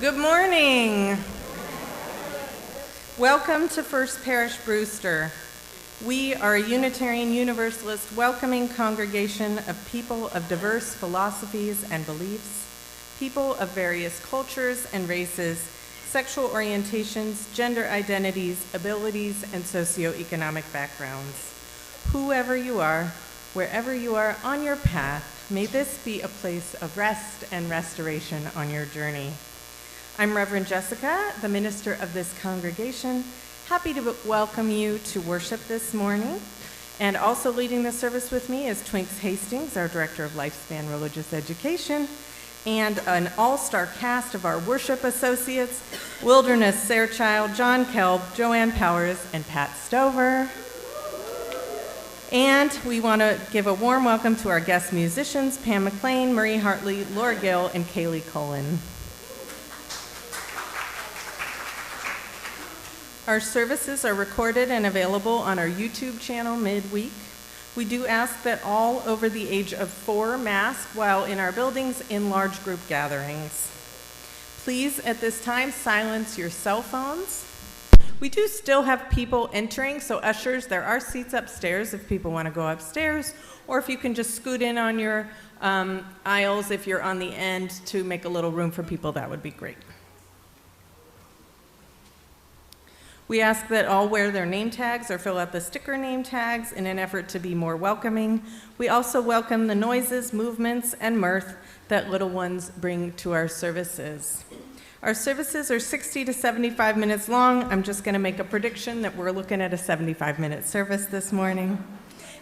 Good morning. Welcome to First Parish Brewster. We are a Unitarian Universalist welcoming congregation of people of diverse philosophies and beliefs, people of various cultures and races, sexual orientations, gender identities, abilities, and socioeconomic backgrounds. Whoever you are, wherever you are on your path, may this be a place of rest and restoration on your journey. I'm Reverend Jessica, the minister of this congregation. Happy to welcome you to worship this morning. And also leading the service with me is Twinks Hastings, our Director of Lifespan Religious Education, and an all-star cast of our worship associates, Wilderness Sarechild, John Kelb, Joanne Powers, and Pat Stover. And we want to give a warm welcome to our guest musicians, Pam McLean, Marie Hartley, Laura Gill, and Kaylee Cullen. Our services are recorded and available on our YouTube channel midweek. We do ask that all over the age of 4 mask while in our buildings in large group gatherings. Please, at this time, silence your cell phones. We do still have people entering, so ushers, there are seats upstairs if people want to go upstairs, or if you can just scoot in on your aisles if you're on the end to make a little room for people, that would be great. We ask that all wear their name tags or fill out the sticker name tags in an effort to be more welcoming. We also welcome the noises, movements, and mirth that little ones bring to our services. Our services are 60 to 75 minutes long. I'm just going to make a prediction that we're looking at a 75-minute service this morning.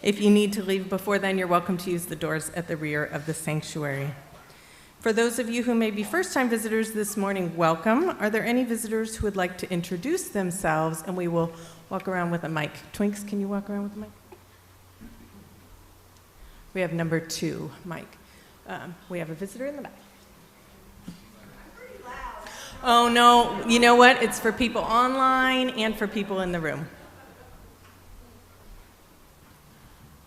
If you need to leave before then, you're welcome to use the doors at the rear of the sanctuary. For those of you who may be first-time visitors this morning, welcome. Are there any visitors who would like to introduce themselves? And we will walk around with a mic. Twinks, can you walk around with a mic? We have number 2, Mike. We have a visitor in the back. Oh, no. You know what? It's for people online and for people in the room.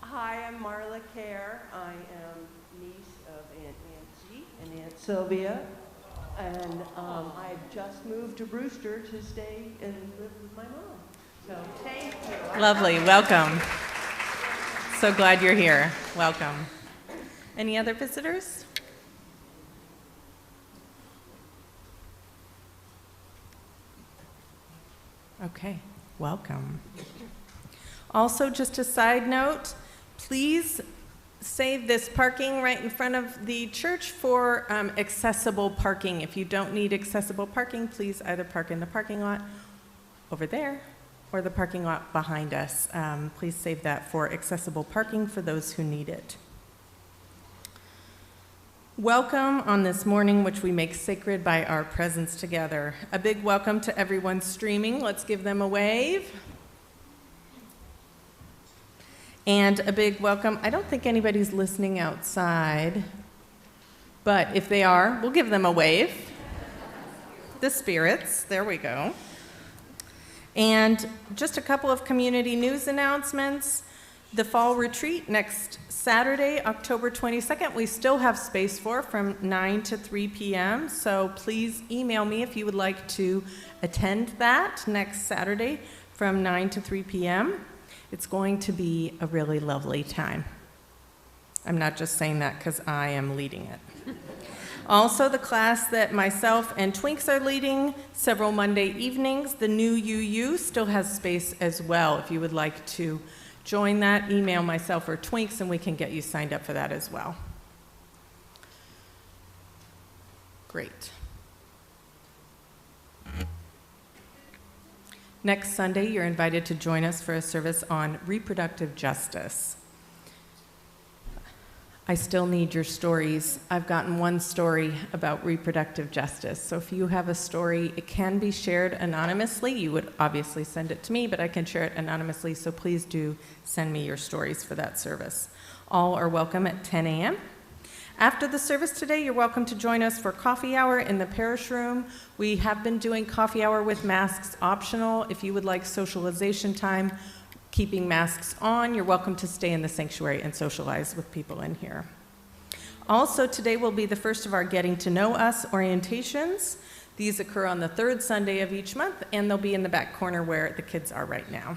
Hi, I'm Marla Kerr. I am niece of Aunt Nancy and Aunt Sylvia, and I've just moved to Brewster to stay and live with my mom. So thank you. Lovely. Welcome. So glad you're here. Welcome. Any other visitors? Okay. Welcome. Also, just a side note, please save this parking right in front of the church for accessible parking. If you don't need accessible parking, please either park in the parking lot over there or the parking lot behind us. Please save that for accessible parking for those who need it. Welcome on this morning, which we make sacred by our presence together. A big welcome to everyone streaming. Let's give them a wave. And a big welcome. I don't think anybody's listening outside, but if they are, we'll give them a wave. The spirits, there we go. And just a couple of community news announcements. The fall retreat next Saturday, October 22nd, we still have space for from 9 to 3 p.m. So please email me if you would like to attend that next Saturday from 9 to 3 p.m. It's going to be a really lovely time. I'm not just saying that because I am leading it. Also, the class that myself and Twinks are leading several Monday evenings, the new UU, still has space as well. If you would like to join that, email myself or Twinks and we can get you signed up for that as well. Great. Next Sunday, you're invited to join us for a service on reproductive justice. I still need your stories. I've gotten one story about reproductive justice. So if you have a story, it can be shared anonymously. You would obviously send it to me, but I can share it anonymously. So please do send me your stories for that service. All are welcome at 10 a.m. After the service today, you're welcome to join us for coffee hour in the parish room. We have been doing coffee hour with masks optional. If you would like socialization time, keeping masks on, you're welcome to stay in the sanctuary and socialize with people in here. Also, today will be the first of our Getting to Know Us orientations. These occur on the third Sunday of each month, and they'll be in the back corner where the kids are right now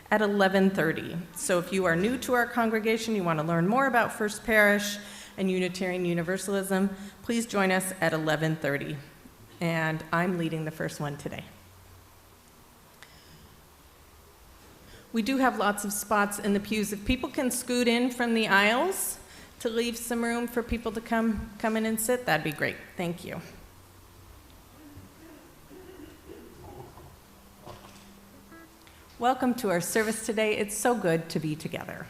at 11:30. So if you are new to our congregation, you want to learn more about First Parish and Unitarian Universalism, please join us at 11:30. And I'm leading the first one today. We do have lots of spots in the pews. If people can scoot in from the aisles to leave some room for people to come in and sit, that'd be great. Thank you. Welcome to our service today. It's so good to be together.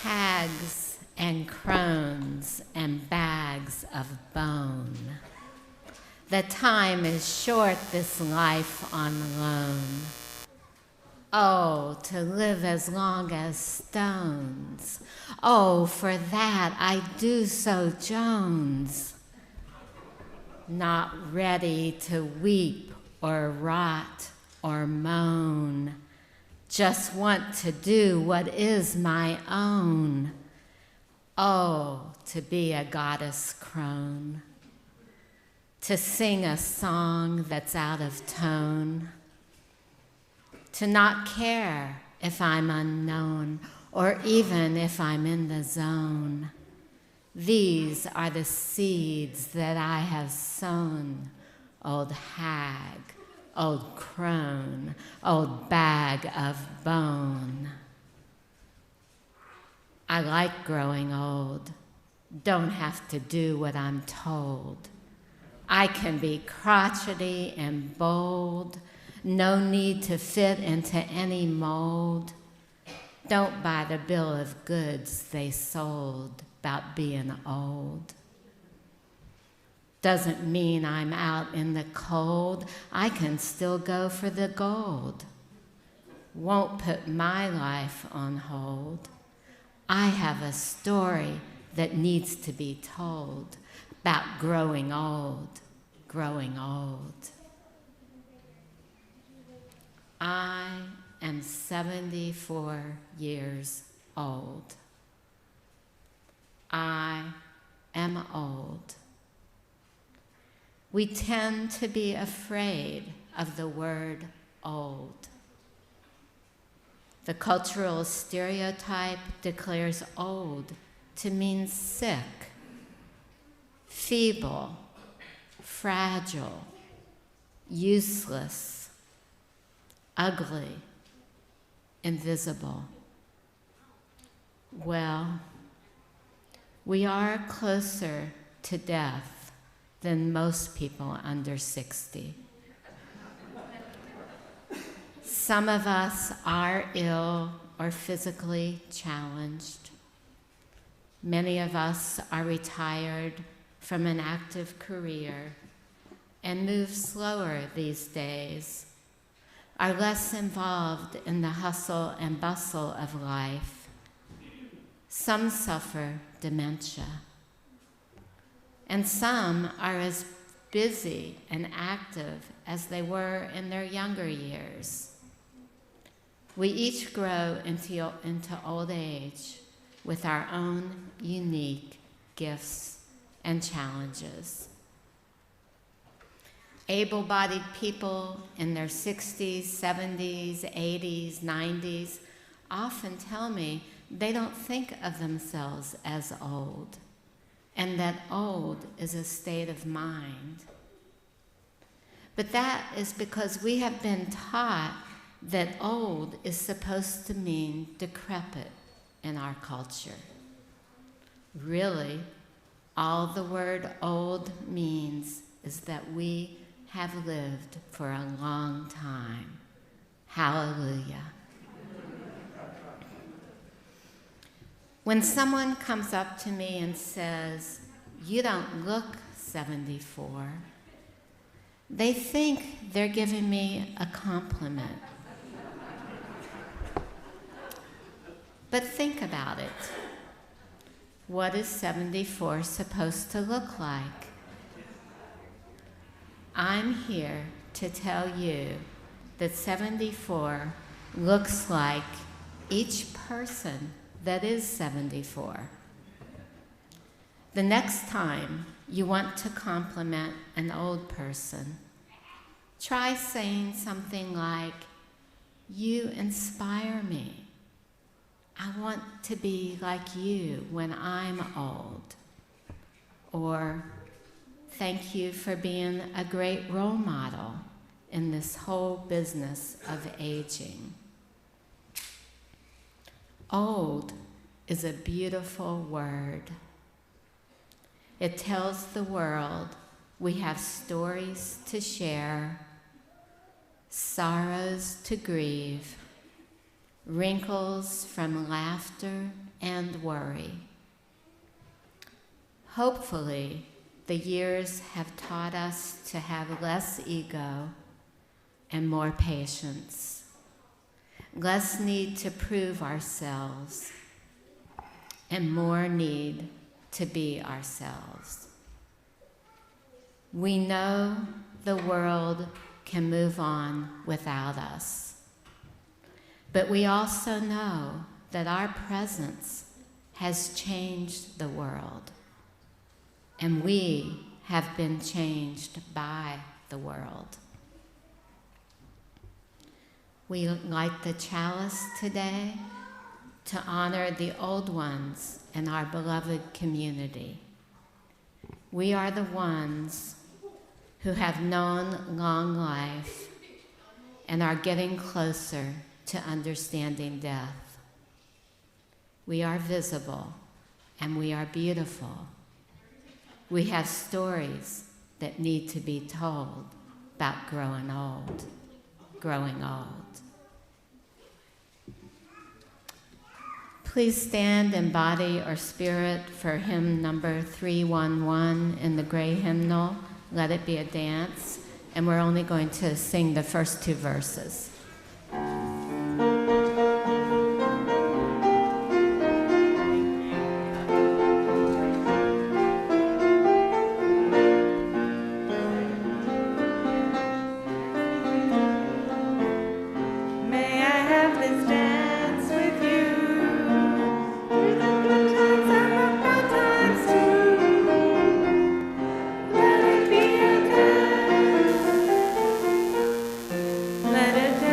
Hags and crones and bags of bone. The time is short, this life on loan. Oh, to live as long as stones. Oh, for that I do so Jones. Not ready to weep or rot or moan. Just want to do what is my own. Oh, to be a goddess crone. To sing a song that's out of tone. To not care if I'm unknown or even if I'm in the zone. These are the seeds that I have sown, old hag, old crone, old bag of bone. I like growing old, don't have to do what I'm told. I can be crotchety and bold, no need to fit into any mold. Don't buy the bill of goods they sold about being old. Doesn't mean I'm out in the cold. I can still go for the gold. Won't put my life on hold. I have a story that needs to be told about growing old, growing old. I am 74 years old. I am old. We tend to be afraid of the word old. The cultural stereotype declares old to mean sick, feeble, fragile, useless, ugly, invisible. Well, we are closer to death than most people under 60. Some of us are ill or physically challenged. Many of us are retired from an active career and move slower these days, are less involved in the hustle and bustle of life. Some suffer dementia. And some are as busy and active as they were in their younger years. We each grow into old age with our own unique gifts and challenges. Able-bodied people in their 60s, 70s, 80s, 90s often tell me they don't think of themselves as old, and that old is a state of mind. But that is because we have been taught that old is supposed to mean decrepit in our culture. Really, all the word old means is that we have lived for a long time. Hallelujah. When someone comes up to me and says, "You don't look 74, they think they're giving me a compliment. But think about it. What is 74 supposed to look like? I'm here to tell you that 74 looks like each person that is 74. The next time you want to compliment an old person, try saying something like, "You inspire me. I want to be like you when I'm old." Or, "Thank you for being a great role model in this whole business of aging." Old is a beautiful word. It tells the world we have stories to share, sorrows to grieve, wrinkles from laughter and worry. Hopefully, the years have taught us to have less ego and more patience, less need to prove ourselves, and more need to be ourselves. We know the world can move on without us, but we also know that our presence has changed the world, and we have been changed by the world. We light the chalice today to honor the old ones in our beloved community. We are the ones who have known long life and are getting closer to understanding death. We are visible and we are beautiful. We have stories that need to be told about growing old. Please stand in body or spirit for hymn number 311 in the gray hymnal, Let It Be a Dance, and we're only going to sing the first two verses. Let it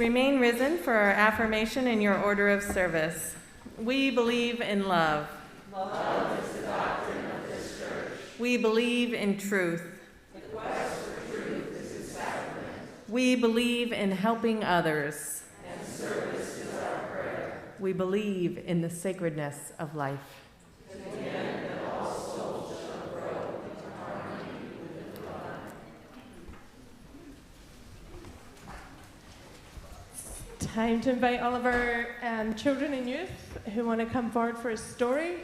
remain risen for our affirmation in your order of service. We believe in love. Love is the doctrine of this church. We believe in truth. The quest for truth is its sacrament. We believe in helping others. And service is our prayer. We believe in the sacredness of life. To the end that all souls shall grow into harmony with the divine. Time to invite all of our children and youth who want to come forward for a story.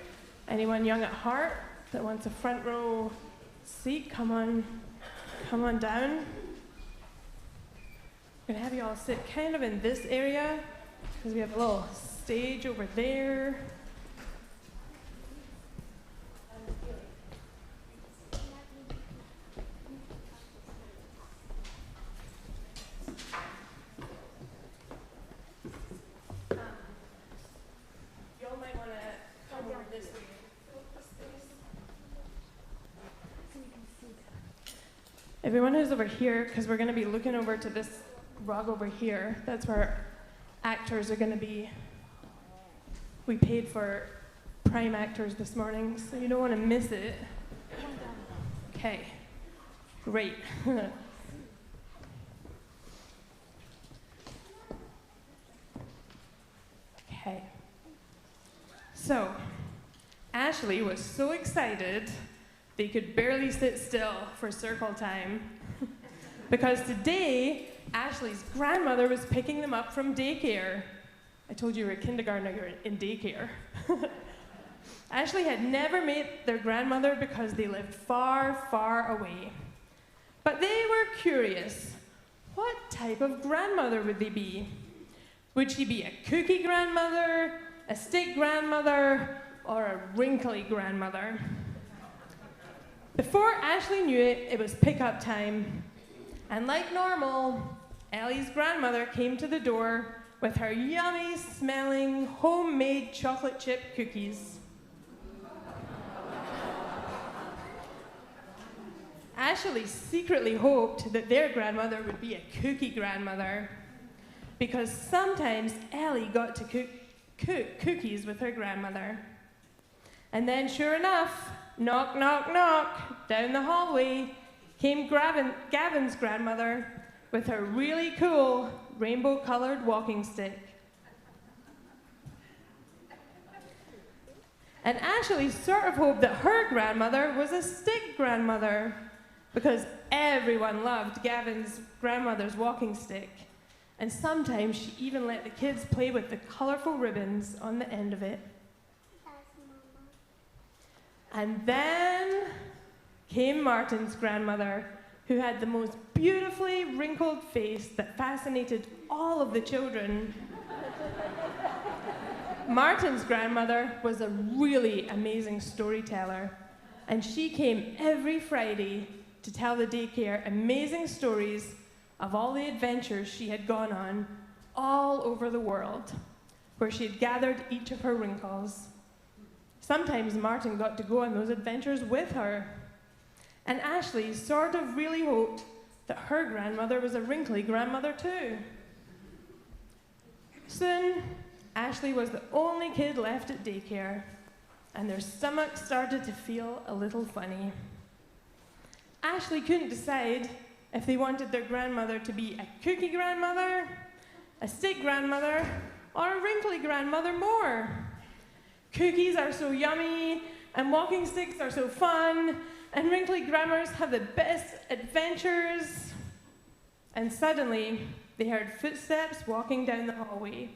Anyone young at heart that wants a front row seat, come on down. I'm gonna have you all sit kind of in this area because we have a little stage over there. Y'all might want to come over this way. Everyone who's over here, because we're going to be looking over to this rug over here, that's where actors are going to be. We paid for prime actors this morning, so you don't want to miss it. Okay, great. Okay. So, Ashley was so excited they could barely sit still for circle time because today Ashley's grandmother was picking them up from daycare. I told you were a kindergartner, you're in daycare. Ashley had never met their grandmother because they lived far, far away. But they were curious. What type of grandmother would they be? Would she be a cookie grandmother, a stick grandmother, or a wrinkly grandmother? Before Ashley knew it, it was pickup time. And like normal, Ellie's grandmother came to the door with her yummy smelling homemade chocolate chip cookies. Ashley secretly hoped that their grandmother would be a cookie grandmother because sometimes Ellie got to cook cookies with her grandmother. And then sure enough, knock, knock, knock, down the hallway came Gavin's grandmother with her really cool rainbow-colored walking stick. And Ashley sort of hoped that her grandmother was a stick grandmother because everyone loved Gavin's grandmother's walking stick. And sometimes she even let the kids play with the colorful ribbons on the end of it. And then came Martin's grandmother, who had the most beautifully wrinkled face that fascinated all of the children. Martin's grandmother was a really amazing storyteller, and she came every Friday to tell the daycare amazing stories of all the adventures she had gone on all over the world, where she had gathered each of her wrinkles. Sometimes Martin got to go on those adventures with her. And Ashley sort of really hoped that her grandmother was a wrinkly grandmother too. Soon, Ashley was the only kid left at daycare, and their stomachs started to feel a little funny. Ashley couldn't decide if they wanted their grandmother to be a cookie grandmother, a stick grandmother, or a wrinkly grandmother more. Cookies are so yummy, and walking sticks are so fun, and wrinkly grandmas have the best adventures. And suddenly, they heard footsteps walking down the hallway.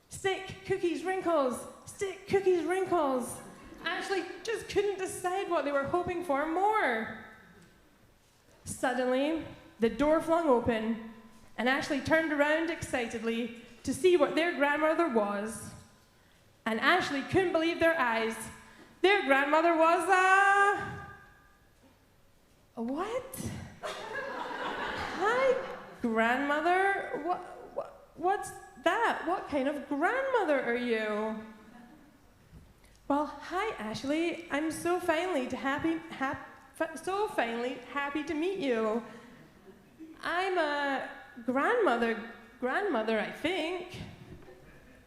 Stick, cookies, wrinkles. Stick, cookies, wrinkles. Ashley just couldn't decide what they were hoping for more. Suddenly, the door flung open, and Ashley turned around excitedly to see what their grandmother was. And Ashley couldn't believe their eyes. Their grandmother was a what? Hi, grandmother. What's that? What kind of grandmother are you? Well, hi, Ashley. I'm so finally happy to meet you. I'm a grandmother grandmother, I think.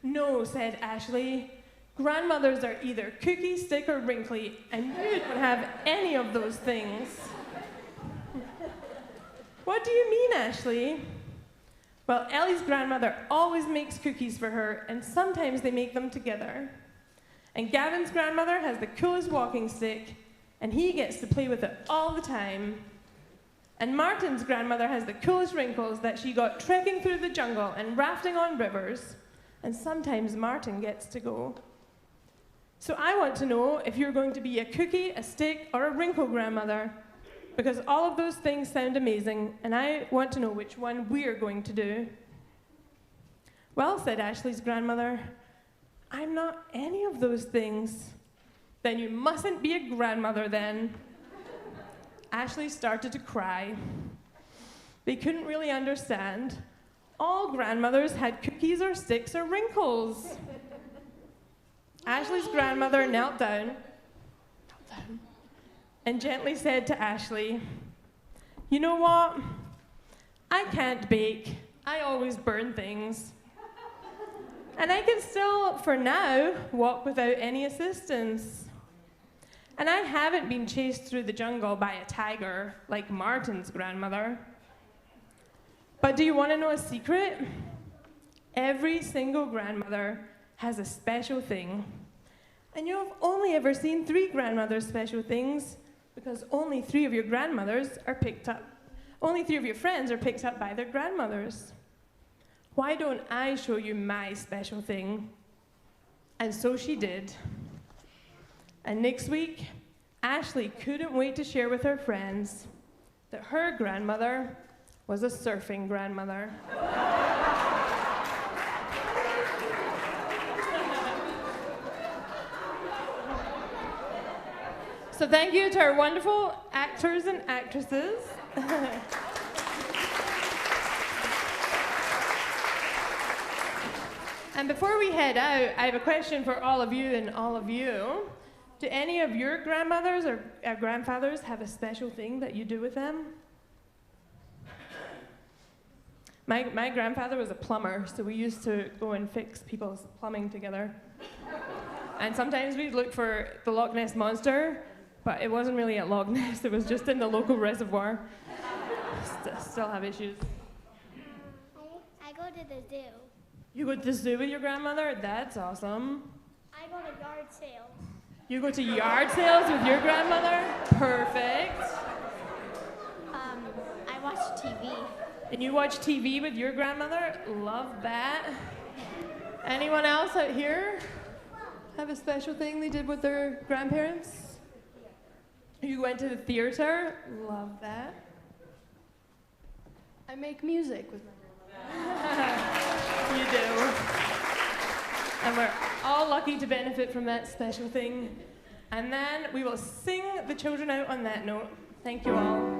No, said Ashley. Grandmothers are either cookie, stick, or wrinkly, and you don't have any of those things. What do you mean, Ashley? Well, Ellie's grandmother always makes cookies for her, and sometimes they make them together. And Gavin's grandmother has the coolest walking stick, and he gets to play with it all the time. And Martin's grandmother has the coolest wrinkles that she got trekking through the jungle and rafting on rivers, and sometimes Martin gets to go. So I want to know if you're going to be a cookie, a stick, or a wrinkle grandmother, because all of those things sound amazing, and I want to know which one we're going to do. Well, said Ashley's grandmother, I'm not any of those things. Then you mustn't be a grandmother then. Ashley started to cry. They couldn't really understand. All grandmothers had cookies or sticks or wrinkles. Ashley's grandmother knelt down and gently said to Ashley, you know what? I can't bake. I always burn things. And I can still, for now, walk without any assistance. And I haven't been chased through the jungle by a tiger like Martin's grandmother. But do you want to know a secret? Every single grandmother has a special thing. And you've only ever seen 3 grandmothers' special things because only 3 of your grandmothers are picked up. Only 3 of your friends are picked up by their grandmothers. Why don't I show you my special thing? And so she did. And next week, Ashley couldn't wait to share with her friends that her grandmother was a surfing grandmother. So thank you to our wonderful actors and actresses. And before we head out, I have a question for all of you and all of you. Do any of your grandmothers or grandfathers have a special thing that you do with them? My grandfather was a plumber, so we used to go and fix people's plumbing together. And sometimes we'd look for the Loch Ness Monster, but it wasn't really at Loch Ness, it was just in the local reservoir. Still have issues. I go to the zoo. You go to the zoo with your grandmother? That's awesome. I go to yard sales. You go to yard sales with your grandmother? Perfect. I watch TV. And you watch TV with your grandmother? Love that. Anyone else out here have a special thing they did with their grandparents? You went to the theater? Love that. I make music with my grandmother. You do. And we're all lucky to benefit from that special thing. And then we will sing the children out on that note. Thank you all.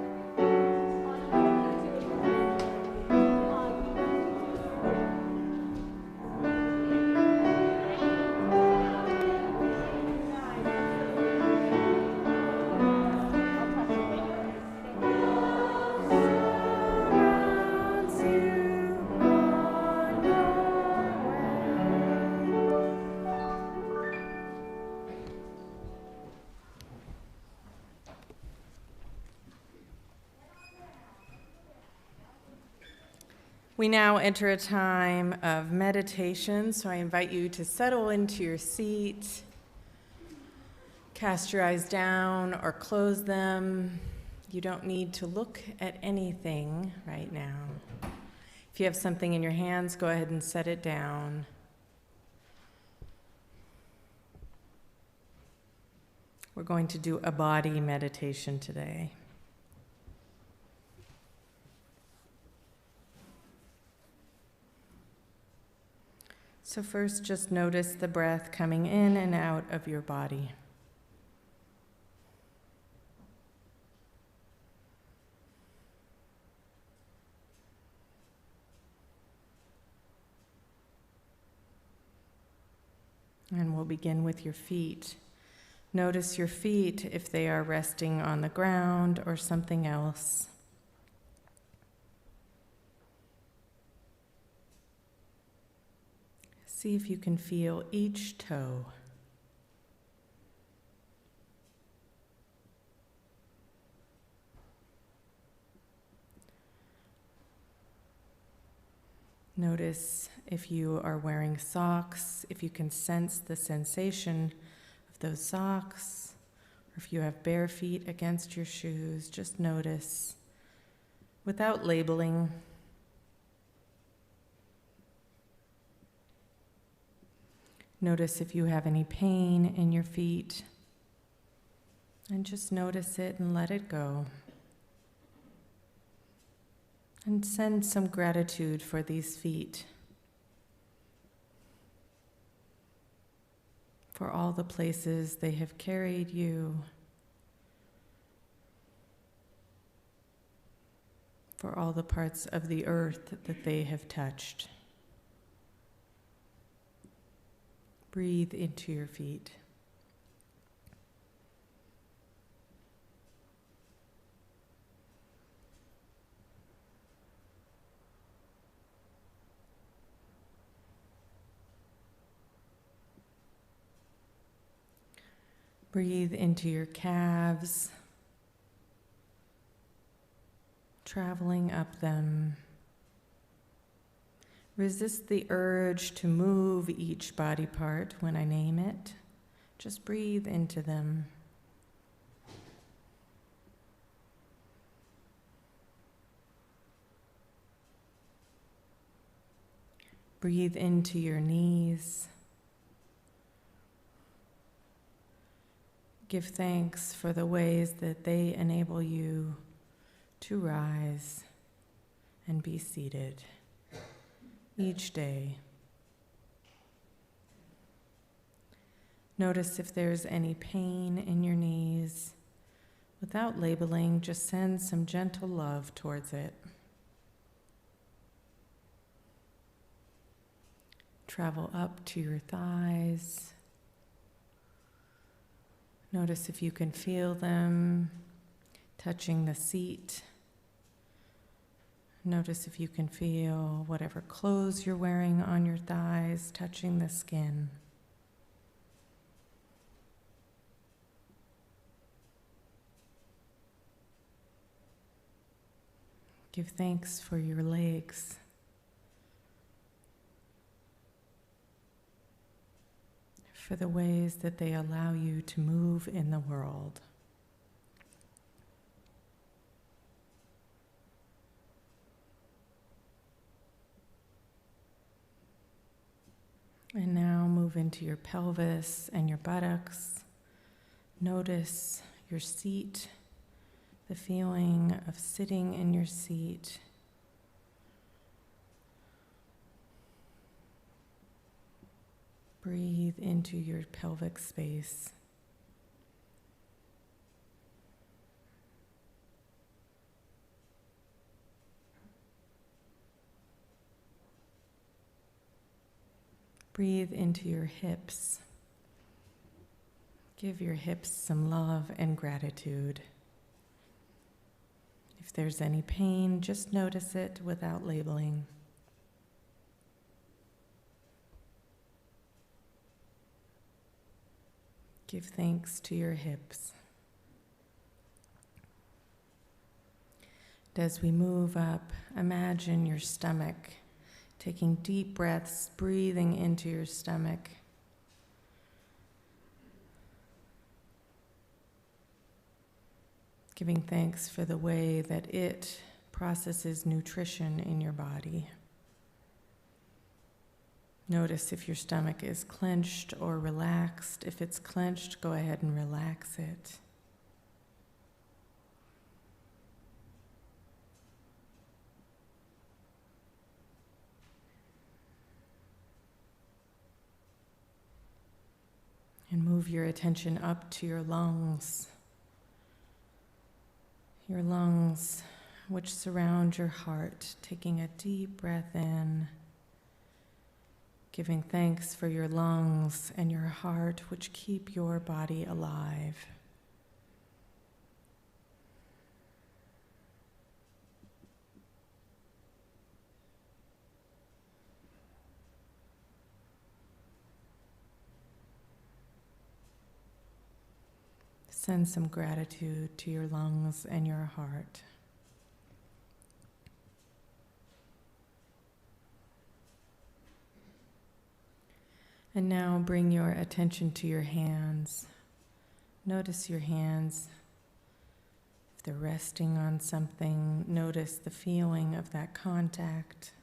We now enter a time of meditation, so I invite you to settle into your seat, cast your eyes down or close them. You don't need to look at anything right now. If you have something in your hands, go ahead and set it down. We're going to do a body meditation today. So first, just notice the breath coming in and out of your body. And we'll begin with your feet. Notice your feet if they are resting on the ground or something else. See if you can feel each toe. Notice if you are wearing socks, if you can sense the sensation of those socks, or if you have bare feet against your shoes, just notice without labeling. Notice if you have any pain in your feet, and just notice it and let it go. And send some gratitude for these feet, for all the places they have carried you, for all the parts of the earth that they have touched. Breathe into your feet. Breathe into your calves, traveling up them. Resist the urge to move each body part when I name it. Just breathe into them. Breathe into your knees. Give thanks for the ways that they enable you to rise and be seated each day. Notice if there's any pain in your knees. Without labeling, just send some gentle love towards it. Travel up to your thighs. Notice if you can feel them touching the seat. Notice if you can feel whatever clothes you're wearing on your thighs touching the skin. Give thanks for your legs. For the ways that they allow you to move in the world. And now move into your pelvis and your buttocks. Notice your seat, the feeling of sitting in your seat. Breathe into your pelvic space. Breathe into your hips. Give your hips some love and gratitude. If there's any pain, just notice it without labeling. Give thanks to your hips. And as we move up, imagine your stomach, taking deep breaths, breathing into your stomach. Giving thanks for the way that it processes nutrition in your body. Notice if your stomach is clenched or relaxed. If it's clenched, go ahead and relax it. And move your attention up to your lungs. Your lungs, which surround your heart, taking a deep breath in. Giving thanks for your lungs and your heart, which keep your body alive. send some gratitude to your lungs and your heart. And now bring your attention to your hands. Notice your hands. If they're resting on something, notice the feeling of that contact.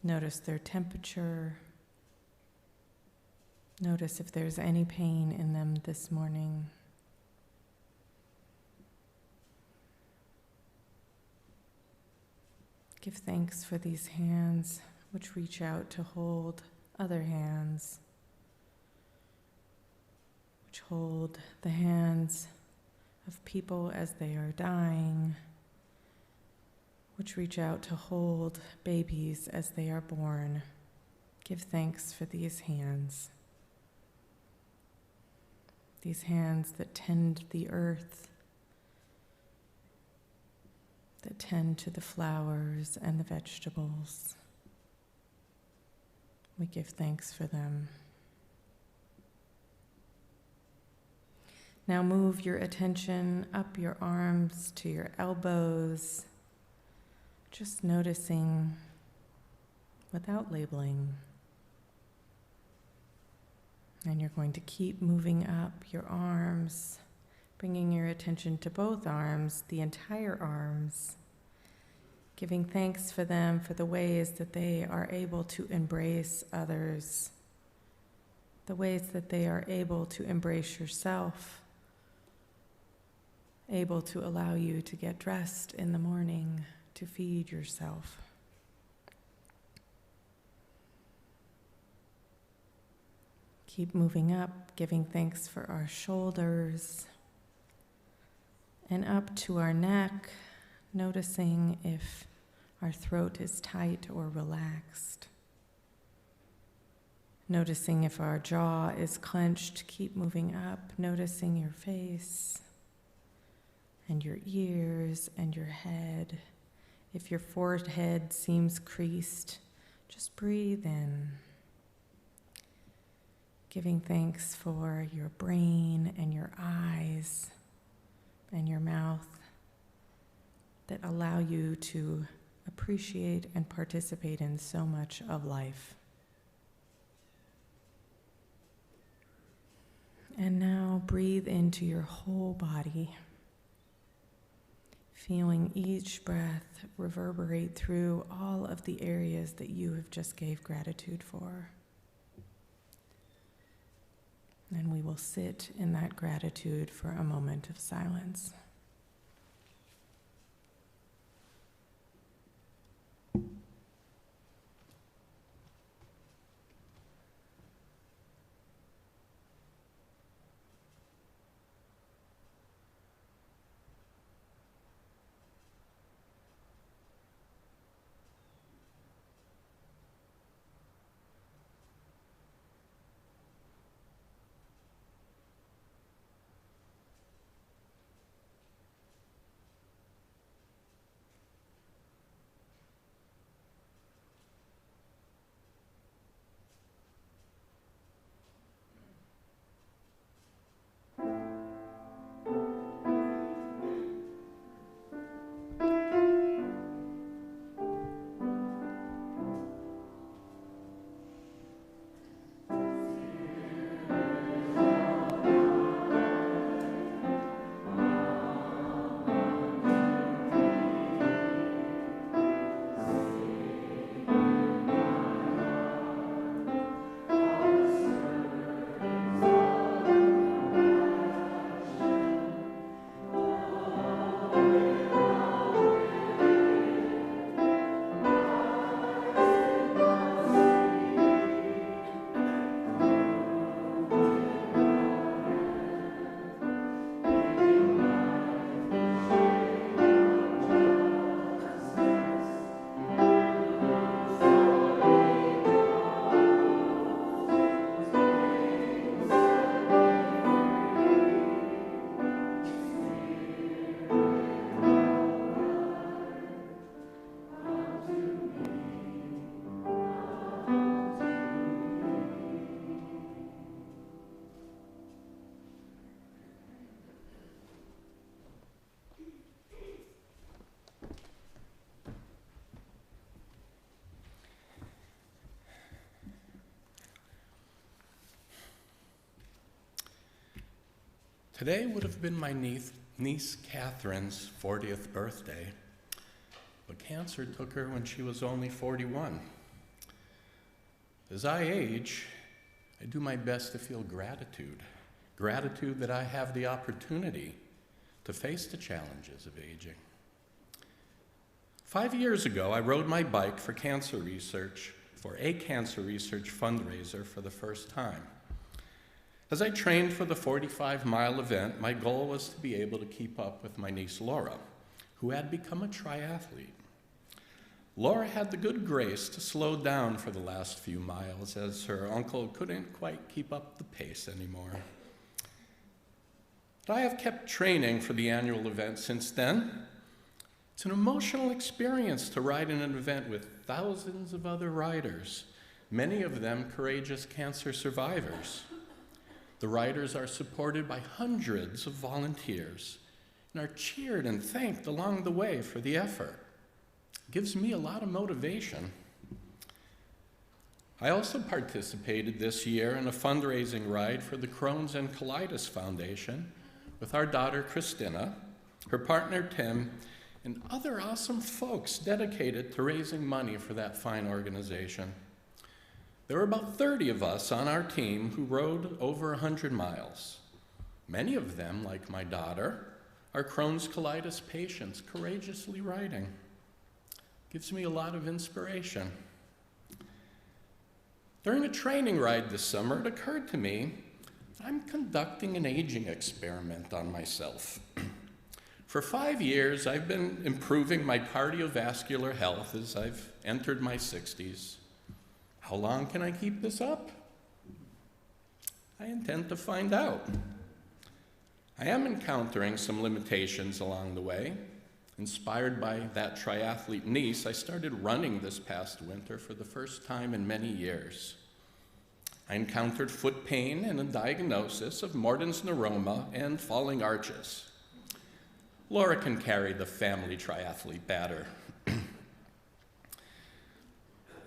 Notice their temperature. Notice if there's any pain in them this morning. Give thanks for these hands which reach out to hold other hands, which hold the hands of people as they are dying, which reach out to hold babies as they are born. Give thanks for these hands that tend the earth, that tend to the flowers and the vegetables. We give thanks for them. Now move your attention up your arms to your elbows, just noticing without labeling. And you're going to keep moving up your arms, bringing your attention to both arms, the entire arms, giving thanks for them for the ways that they are able to embrace others, the ways that they are able to embrace yourself, able to allow you to get dressed in the morning to feed yourself. Keep moving up, giving thanks for our shoulders and up to our neck, noticing if our throat is tight or relaxed. Noticing if our jaw is clenched, keep moving up, noticing your face and your ears and your head. If your forehead seems creased, just breathe in. Giving thanks for your brain and your eyes and your mouth that allow you to appreciate and participate in so much of life. And now breathe into your whole body, feeling each breath reverberate through all of the areas that you have just gave gratitude for. And we will sit in that gratitude for a moment of silence. Today would have been my niece Catherine's 40th birthday, but cancer took her when she was only 41. As I age, I do my best to feel gratitude that I have the opportunity to face the challenges of aging. 5 years ago, I rode my bike for a cancer research fundraiser for the first time. As I trained for the 45-mile event, my goal was to be able to keep up with my niece Laura, who had become a triathlete. Laura had the good grace to slow down for the last few miles as her uncle couldn't quite keep up the pace anymore. But I have kept training for the annual event since then. It's an emotional experience to ride in an event with thousands of other riders, many of them courageous cancer survivors. The riders are supported by hundreds of volunteers and are cheered and thanked along the way for the effort. It gives me a lot of motivation. I also participated this year in a fundraising ride for the Crohn's and Colitis Foundation with our daughter Christina, her partner Tim, and other awesome folks dedicated to raising money for that fine organization. There were about 30 of us on our team who rode over 100 miles. Many of them, like my daughter, are Crohn's colitis patients courageously riding. Gives me a lot of inspiration. During a training ride this summer, it occurred to me that I'm conducting an aging experiment on myself. For 5 years, I've been improving my cardiovascular health as I've entered my 60s. How long can I keep this up? I intend to find out. I am encountering some limitations along the way. Inspired by that triathlete niece, I started running this past winter for the first time in many years. I encountered foot pain and a diagnosis of Morton's neuroma and falling arches. Laura can carry the family triathlete banner.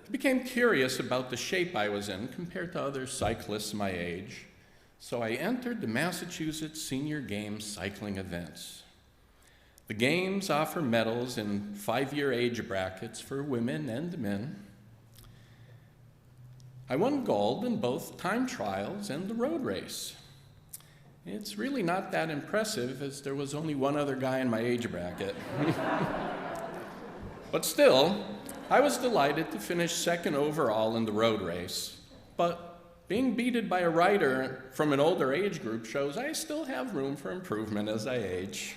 I became curious about the shape I was in compared to other cyclists my age, so I entered the Massachusetts Senior Games cycling events. The Games offer medals in 5-year age brackets for women and men. I won gold in both time trials and the road race. It's really not that impressive, as there was only one other guy in my age bracket. But still, I was delighted to finish second overall in the road race. But being beaten by a rider from an older age group shows I still have room for improvement as I age.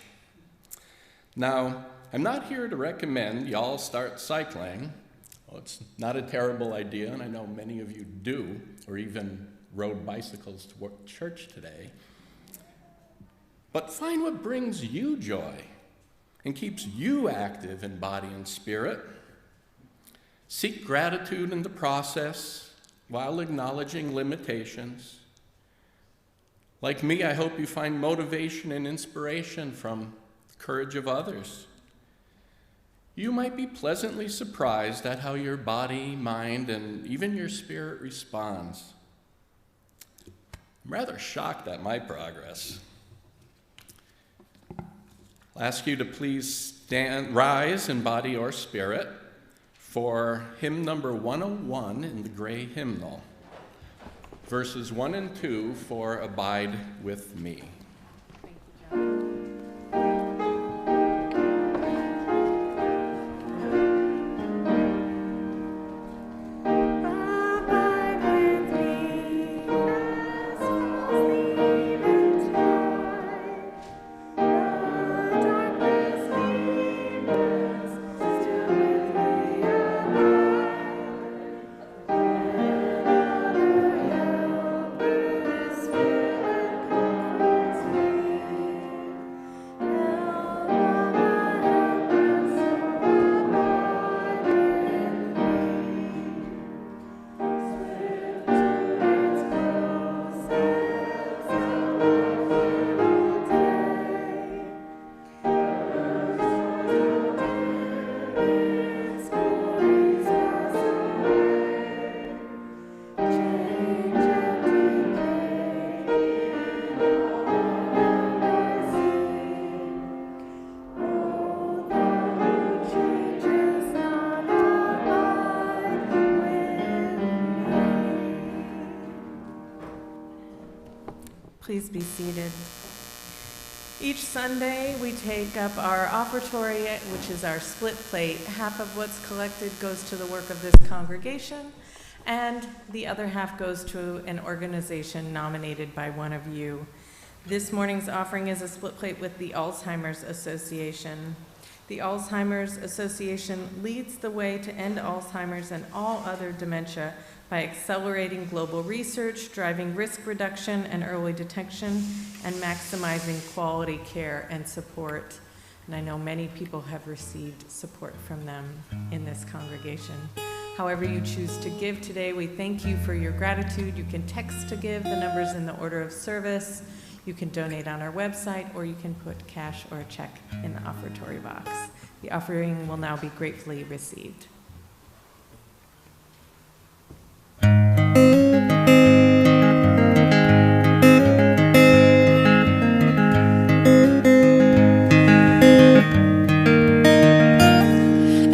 Now, I'm not here to recommend y'all start cycling. Well, it's not a terrible idea, and I know many of you do, or even rode bicycles to church today. But find what brings you joy and keeps you active in body and spirit. Seek gratitude in the process while acknowledging limitations. Like me, I hope you find motivation and inspiration from the courage of others. You might be pleasantly surprised at how your body, mind, and even your spirit responds. I'm rather shocked at my progress. I'll ask you to please rise in body or spirit for hymn number 101 in the gray hymnal, verses 1 and 2 for Abide with Me. Please be seated. Each Sunday, we take up our offertory, which is our split plate. Half of what's collected goes to the work of this congregation, and the other half goes to an organization nominated by one of you. This morning's offering is a split plate with the Alzheimer's Association. The Alzheimer's Association leads the way to end Alzheimer's and all other dementia by accelerating global research, driving risk reduction and early detection, and maximizing quality care and support. And I know many people have received support from them in this congregation. However you choose to give today, we thank you for your gratitude. You can text to give, the number's in the order of service. You can donate on our website, or you can put cash or a check in the offertory box. The offering will now be gratefully received.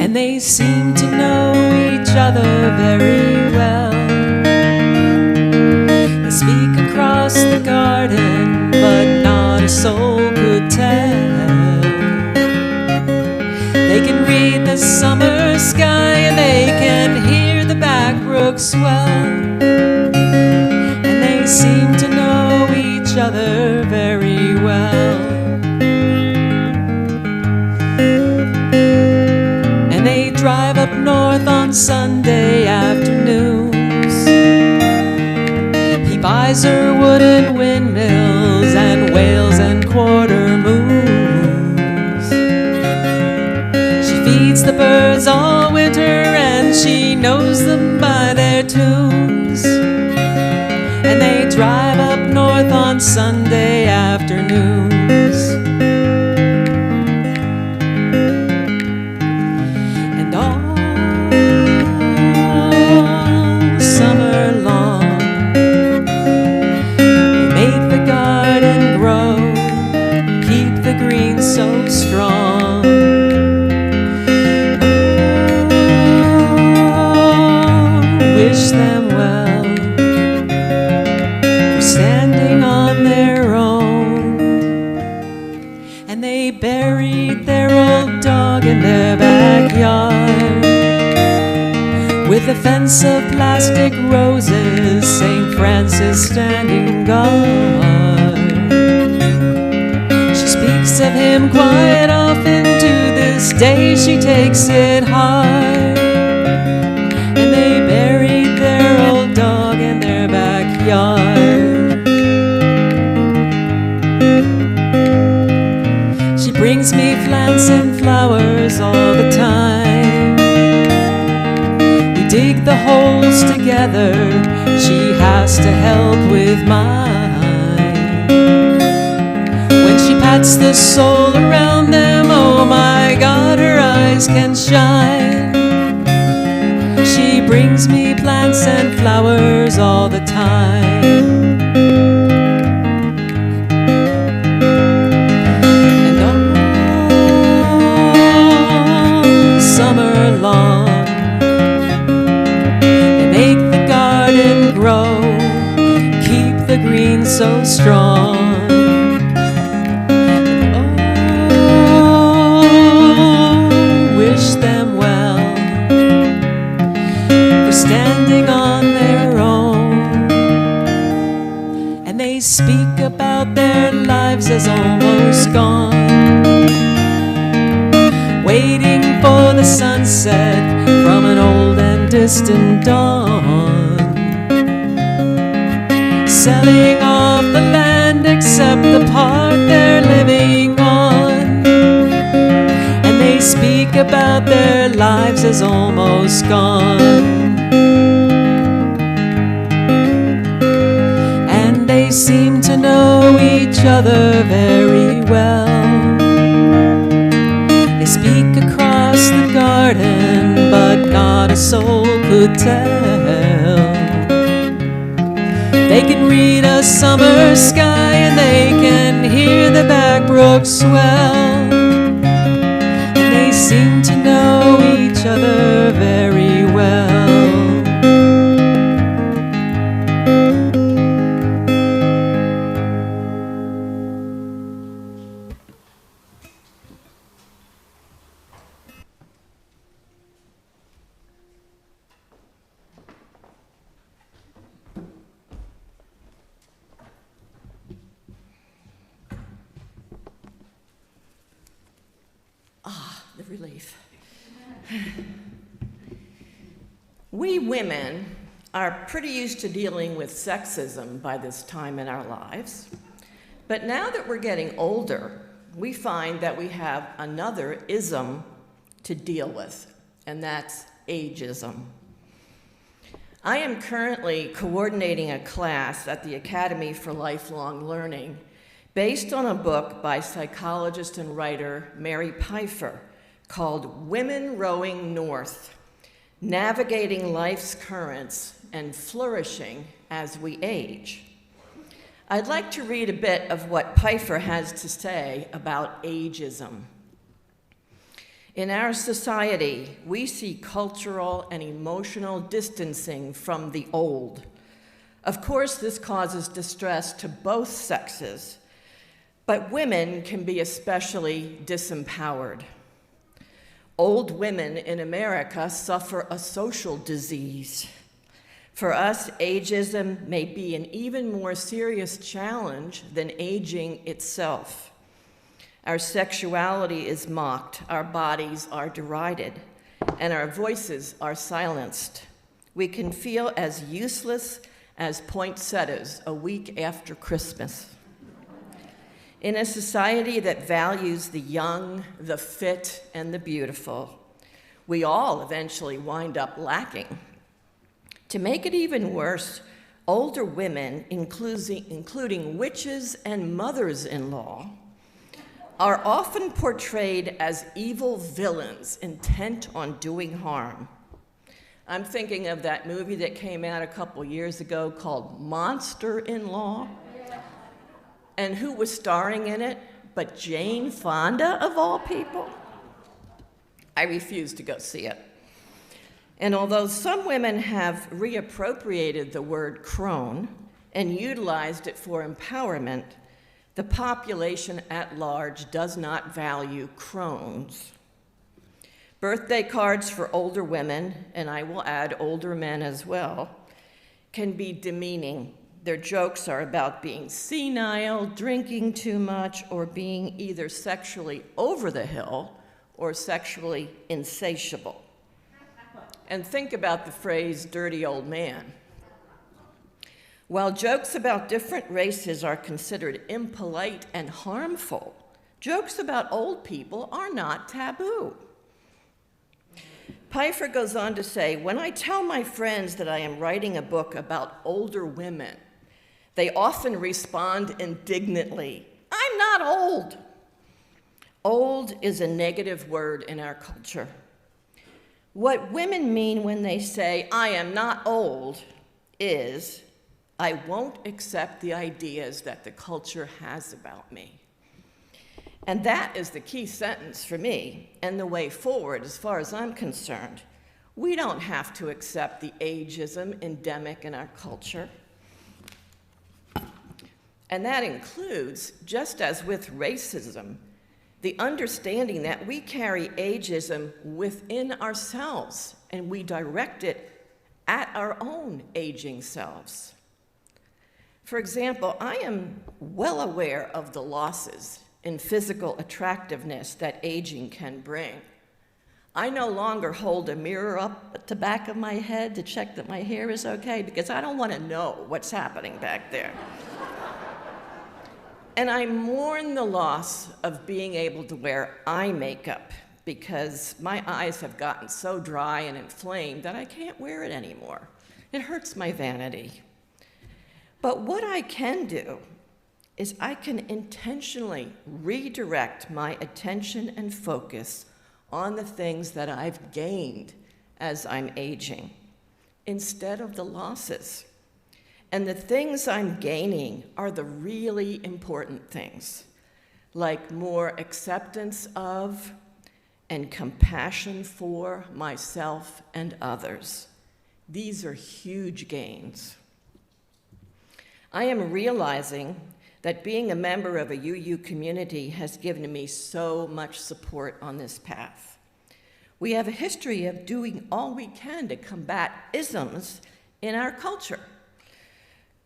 And they seem to know each other very well. They speak across the garden, but not a soul could tell. They can read the summer sky and they can hear the back brook swell. And they seem to know each other very well. And they drive up north on Sunday afternoons. He buys her wooden windmills and whales and quarter moons. She feeds the birds all winter and she knows them by their tunes. And they drive up north on Sunday afternoons. And all summer long they make the garden grow, keep the green so strong. Wish them well for standing on their own. And they buried their old dog in their backyard with a fence of plastic roses, St. Francis standing guard. She speaks of him quite often, to this day she takes it hard. And they buried their old dog in their backyard. She brings me plants and flowers all the time. We dig the holes together, she has to help with mine. When she pats the soil around them, oh my God, her eyes can shine. She brings me plants and flowers all the time. And all summer long they make the garden grow, keep the green so strong. Oh, wish them well standing on their own. And they speak about their lives as almost gone, waiting for the sunset from an old and distant dawn, selling off the land except the part they're living on. And they speak about their lives as almost gone. They seem to know each other very well. They speak across the garden, but not a soul could tell. They can read a summer sky and they can hear the back brook swell. And they seem to know each other very well. the relief. We women are pretty used to dealing with sexism by this time in our lives. But now that we're getting older, we find that we have another ism to deal with, and that's ageism. I am currently coordinating a class at the Academy for Lifelong Learning based on a book by psychologist and writer Mary Pfeiffer called Women Rowing North: Navigating Life's Currents and Flourishing as We Age. I'd like to read a bit of what Pfeiffer has to say about ageism. In our society, we see cultural and emotional distancing from the old. Of course, this causes distress to both sexes, but women can be especially disempowered. Old women in America suffer a social disease. For us, ageism may be an even more serious challenge than aging itself. Our sexuality is mocked, our bodies are derided, and our voices are silenced. We can feel as useless as poinsettias a week after Christmas. In a society that values the young, the fit, and the beautiful, we all eventually wind up lacking. To make it even worse, older women, including witches and mothers-in-law, are often portrayed as evil villains intent on doing harm. I'm thinking of that movie that came out a couple years ago called Monster-in-Law. And who was starring in it but Jane Fonda, of all people? I refuse to go see it. And although some women have reappropriated the word crone and utilized it for empowerment, the population at large does not value crones. Birthday cards for older women, and I will add older men as well, can be demeaning. Their jokes are about being senile, drinking too much, or being either sexually over the hill or sexually insatiable. And think about the phrase dirty old man. While jokes about different races are considered impolite and harmful, jokes about old people are not taboo. Pfeiffer goes on to say, when I tell my friends that I am writing a book about older women, they often respond indignantly, I'm not old. Old is a negative word in our culture. What women mean when they say, I am not old, is, I won't accept the ideas that the culture has about me. And that is the key sentence for me and the way forward as far as I'm concerned. We don't have to accept the ageism endemic in our culture. And that includes, just as with racism, the understanding that we carry ageism within ourselves and we direct it at our own aging selves. For example, I am well aware of the losses in physical attractiveness that aging can bring. I no longer hold a mirror up at the back of my head to check that my hair is okay because I don't want to know what's happening back there. And I mourn the loss of being able to wear eye makeup because my eyes have gotten so dry and inflamed that I can't wear it anymore. It hurts my vanity. But what I can do is I can intentionally redirect my attention and focus on the things that I've gained as I'm aging, instead of the losses. And the things I'm gaining are the really important things, like more acceptance of and compassion for myself and others. These are huge gains. I am realizing that being a member of a UU community has given me so much support on this path. We have a history of doing all we can to combat isms in our culture.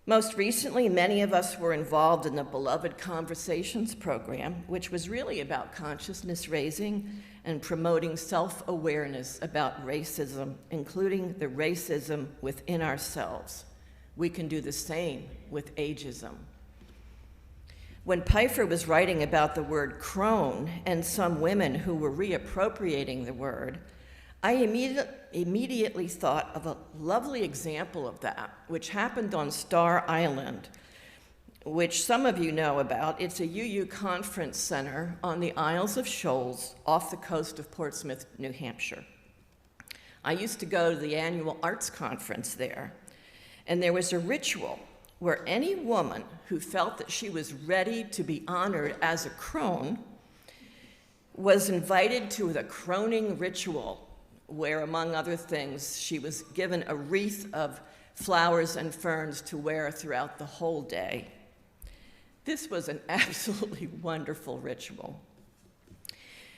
Most recently, many of us were involved in the Beloved Conversations program, which was really about consciousness raising and promoting self-awareness about racism, including the racism within ourselves. We can do the same with ageism. When Pfeiffer was writing about the word crone and some women who were reappropriating the word, I immediately thought of a lovely example of that, which happened on Star Island, which some of you know about. It's a UU conference center on the Isles of Shoals off the coast of Portsmouth, New Hampshire. I used to go to the annual arts conference there, and there was a ritual where any woman who felt that she was ready to be honored as a crone was invited to the croning ritual, where, among other things, she was given a wreath of flowers and ferns to wear throughout the whole day. This was an absolutely wonderful ritual.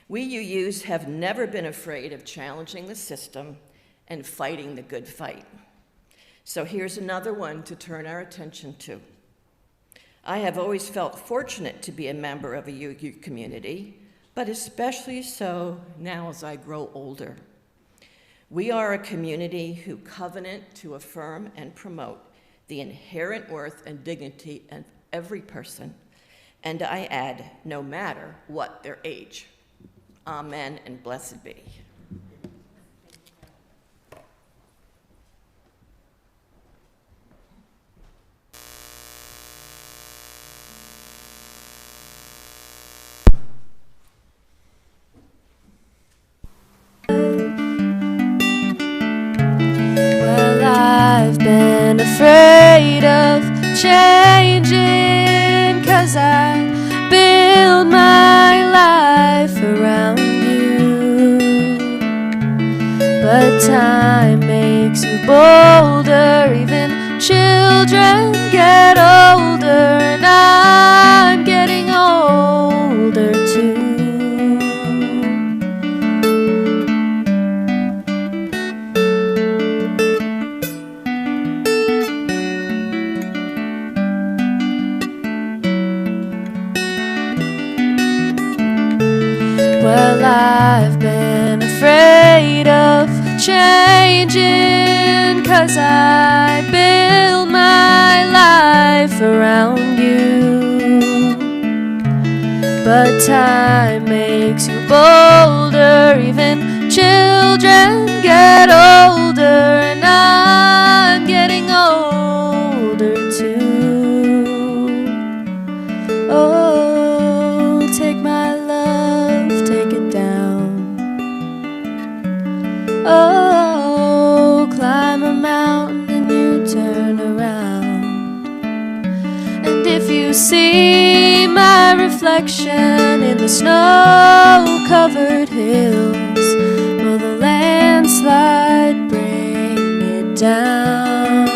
We UUs have never been afraid of challenging the system and fighting the good fight. So here's another one to turn our attention to. I have always felt fortunate to be a member of a UU community, but especially so now as I grow older. We are a community who covenant to affirm and promote the inherent worth and dignity of every person, and I add, no matter what their age. Amen and blessed be. I've been afraid of changing, 'cause I build my life around you. But time makes you bolder, even children get older, and I'm getting older too. Well, I've been afraid of changing, 'cause I build my life around you. But time makes you bolder, even children get older, and I'm getting older too. Oh, take my love, take it down. Oh, climb a mountain and you turn around. And if you see my reflection in the snow-covered hills, will the landslide bring it down?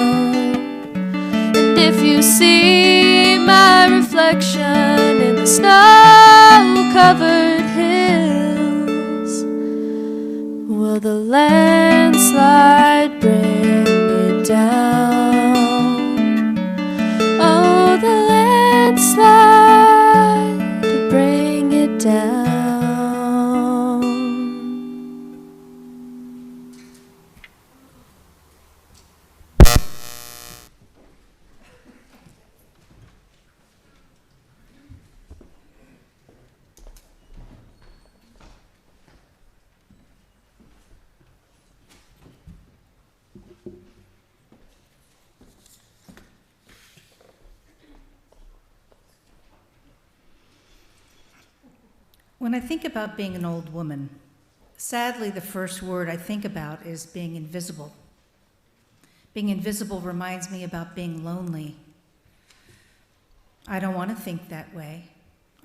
And if you see my reflection in the snow-covered hills, will the landslide bring it down? Oh, the landslide to bring it down. When I think about being an old woman, sadly, the first word I think about is being invisible. Being invisible reminds me about being lonely. I don't want to think that way.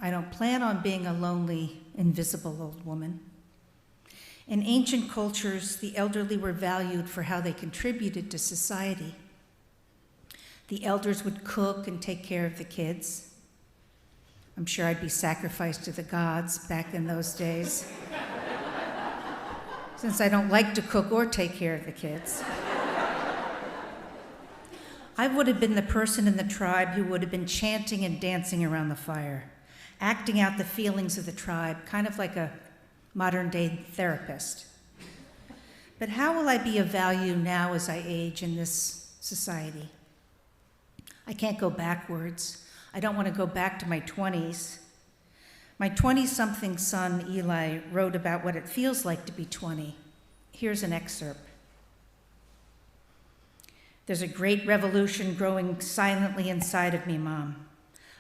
I don't plan on being a lonely, invisible old woman. In ancient cultures, the elderly were valued for how they contributed to society. The elders would cook and take care of the kids. I'm sure I'd be sacrificed to the gods back in those days, since I don't like to cook or take care of the kids. I would have been the person in the tribe who would have been chanting and dancing around the fire, acting out the feelings of the tribe, kind of like a modern-day therapist. But how will I be of value now as I age in this society? I can't go backwards. I don't want to go back to my 20s. My 20-something son, Eli, wrote about what it feels like to be 20. Here's an excerpt. There's a great revolution growing silently inside of me, Mom.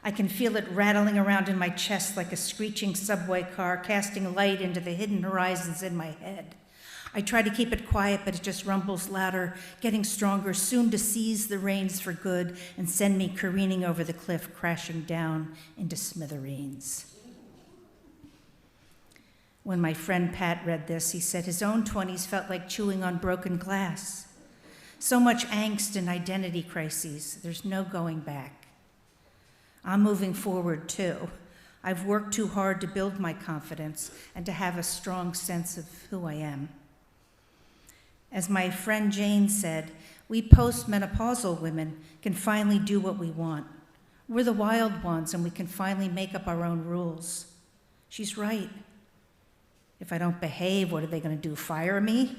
I can feel it rattling around in my chest like a screeching subway car, casting light into the hidden horizons in my head. I try to keep it quiet, but it just rumbles louder, getting stronger, soon to seize the reins for good and send me careening over the cliff, crashing down into smithereens. When my friend Pat read this, he said his own 20s felt like chewing on broken glass. So much angst and identity crises. There's no going back. I'm moving forward too. I've worked too hard to build my confidence and to have a strong sense of who I am. As my friend Jane said, we postmenopausal women can finally do what we want. We're the wild ones and we can finally make up our own rules. She's right. If I don't behave, what are they going to do, fire me?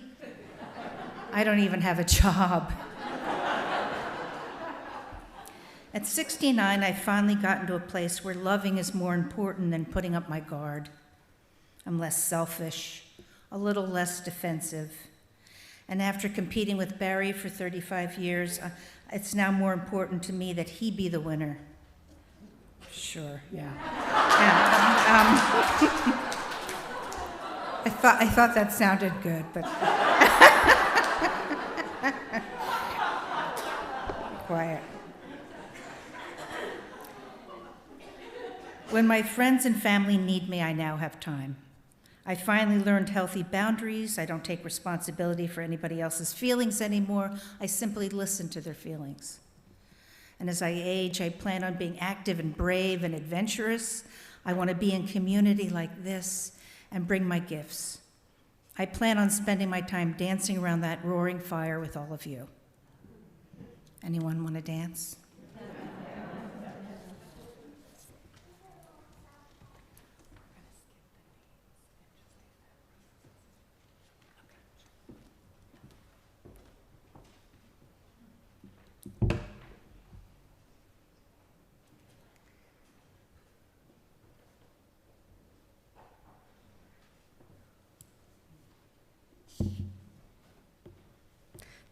I don't even have a job. At 69, I finally gotten to a place where loving is more important than putting up my guard. I'm less selfish, a little less defensive. And after competing with Barry for 35 years, it's now more important to me that he be the winner. Sure, yeah. I thought that sounded good, but quiet. When my friends and family need me, I now have time. I finally learned healthy boundaries. I don't take responsibility for anybody else's feelings anymore. I simply listen to their feelings. And as I age, I plan on being active and brave and adventurous. I want to be in community like this and bring my gifts. I plan on spending my time dancing around that roaring fire with all of you. Anyone want to dance?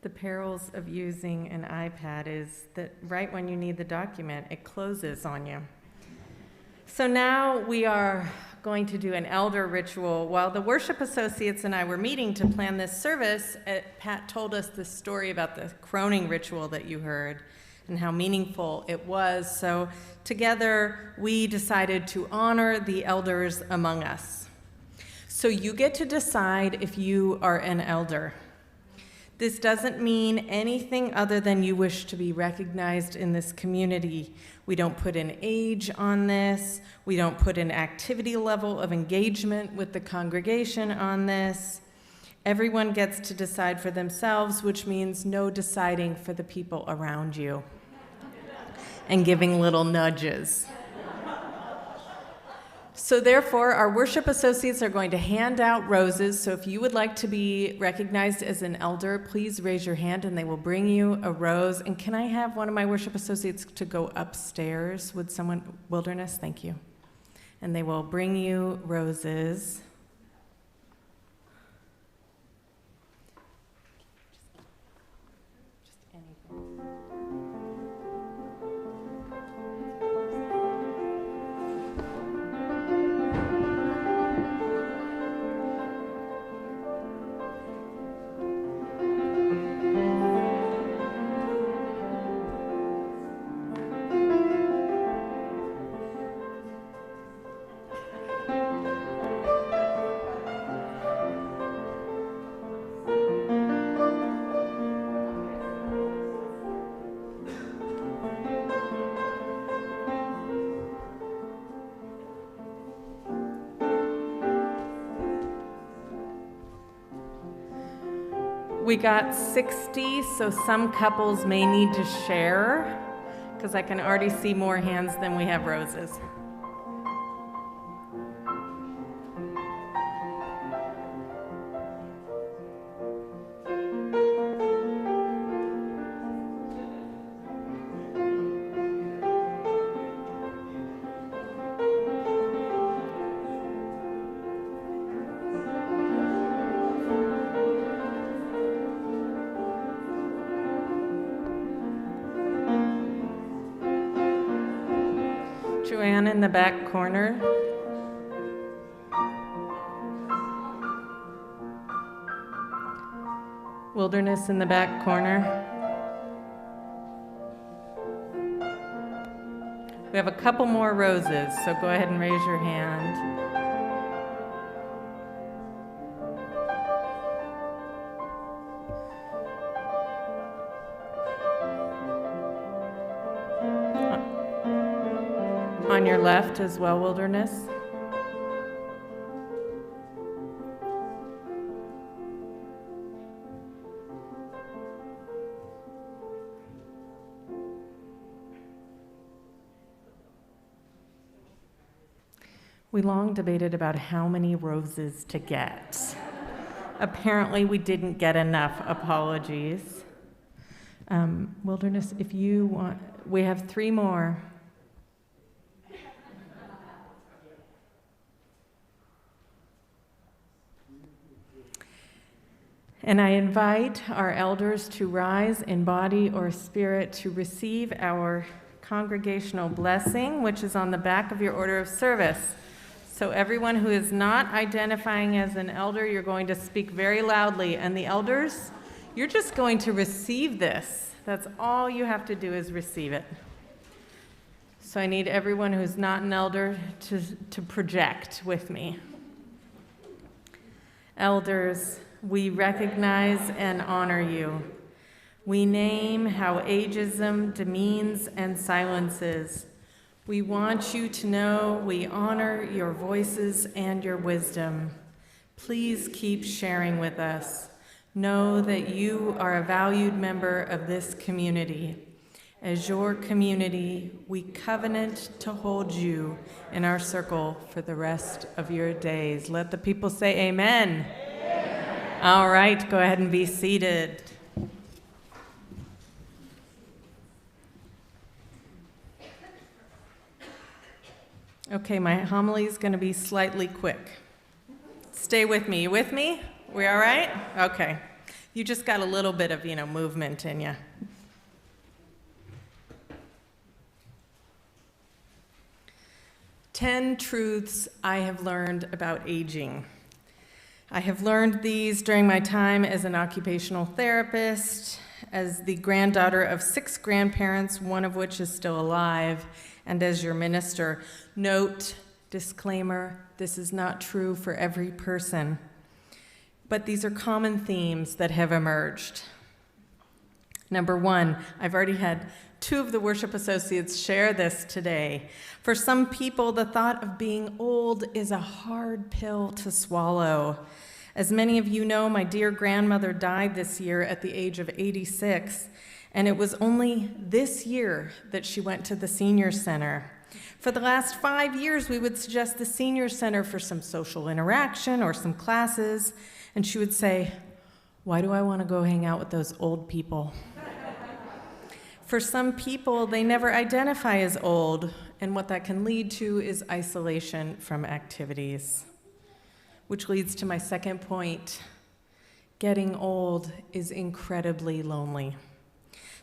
The perils of using an iPad is that right when you need the document, it closes on you. So now we are going to do an elder ritual. While the worship associates and I were meeting to plan this service, Pat told us this story about the croning ritual that you heard and how meaningful it was. So together we decided to honor the elders among us. So you get to decide if you are an elder. This doesn't mean anything other than you wish to be recognized in this community. We don't put an age on this. We don't put an activity level of engagement with the congregation on this. Everyone gets to decide for themselves, which means no deciding for the people around you and giving little nudges. So therefore, our worship associates are going to hand out roses. So if you would like to be recognized as an elder, please raise your hand and they will bring you a rose. And can I have one of my worship associates to go upstairs? Would someone, Wilderness, thank you. And they will bring you roses. We got 60, so some couples may need to share, because I can already see more hands than we have roses. Joanne in the back corner. Wilderness in the back corner. We have a couple more roses, so go ahead and raise your hand. On your left as well, Wilderness. We long debated about how many roses to get. Apparently, we didn't get enough. Apologies. Wilderness, if you want, we have 3 more. And I invite our elders to rise in body or spirit to receive our congregational blessing, which is on the back of your order of service. So everyone who is not identifying as an elder, you're going to speak very loudly. And the elders, you're just going to receive this. That's all you have to do is receive it. So I need everyone who's not an elder to project with me. Elders, we recognize and honor you. We name how ageism demeans and silences. We want you to know we honor your voices and your wisdom. Please keep sharing with us. Know that you are a valued member of this community. As your community, we covenant to hold you in our circle for the rest of your days. Let the people say amen. All right, go ahead and be seated. Okay, my homily is going to be slightly quick. Stay with me. You with me? We all right? Okay. You just got a little bit of, movement in you. Ten truths I have learned about aging. I have learned these during my time as an occupational therapist, as the granddaughter of 6 grandparents, one of which is still alive, and as your minister. Note, disclaimer, this is not true for every person, but these are common themes that have emerged. Number 1, I've already had 2 of the worship associates share this today. For some people, the thought of being old is a hard pill to swallow. As many of you know, my dear grandmother died this year at the age of 86, and it was only this year that she went to the senior center. For the last 5 years, we would suggest the senior center for some social interaction or some classes, and she would say, "Why do I want to go hang out with those old people?" For some people, they never identify as old, and what that can lead to is isolation from activities. Which leads to my second point. Getting old is incredibly lonely.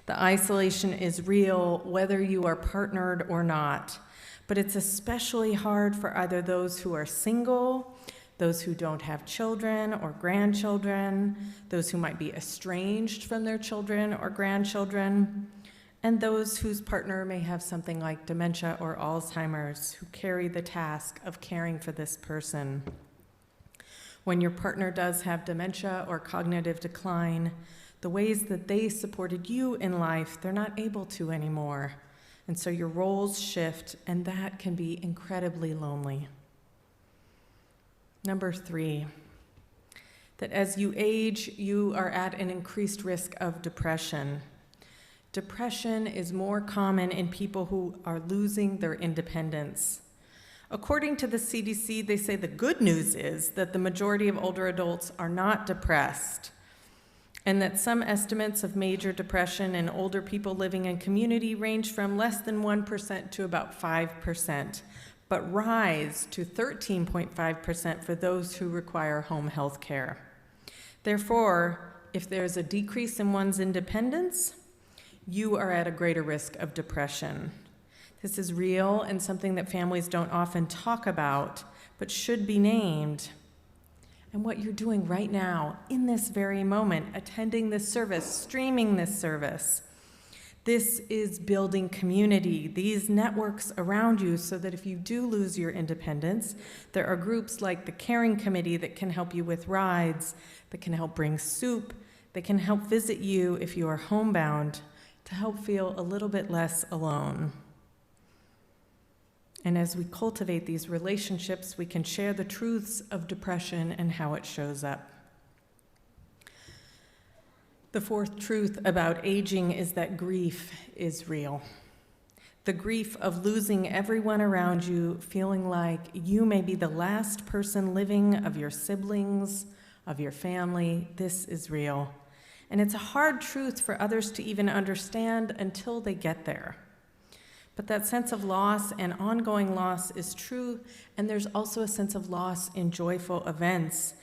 The isolation is real, whether you are partnered or not, but it's especially hard for either those who are single, those who don't have children or grandchildren, those who might be estranged from their children or grandchildren, and those whose partner may have something like dementia or Alzheimer's, who carry the task of caring for this person. When your partner does have dementia or cognitive decline, the ways that they supported you in life, they're not able to anymore. And so your roles shift, and that can be incredibly lonely. Number 3, that as you age, you are at an increased risk of depression. Depression is more common in people who are losing their independence. According to the CDC, they say the good news is that the majority of older adults are not depressed, and that some estimates of major depression in older people living in community range from less than 1% to about 5%, but rise to 13.5% for those who require home health care. Therefore, if there's a decrease in one's independence, you are at a greater risk of depression. This is real and something that families don't often talk about, but should be named. And what you're doing right now, in this very moment, attending this service, streaming this service, this is building community, these networks around you, so that if you do lose your independence, there are groups like the Caring Committee that can help you with rides, that can help bring soup, that can help visit you if you are homebound, to help feel a little bit less alone. And as we cultivate these relationships, we can share the truths of depression and how it shows up. The fourth truth about aging is that grief is real. The grief of losing everyone around you, feeling like you may be the last person living of your siblings, of your family. This is real. And it's a hard truth for others to even understand until they get there. But that sense of loss and ongoing loss is true, and there's also a sense of loss in joyful events.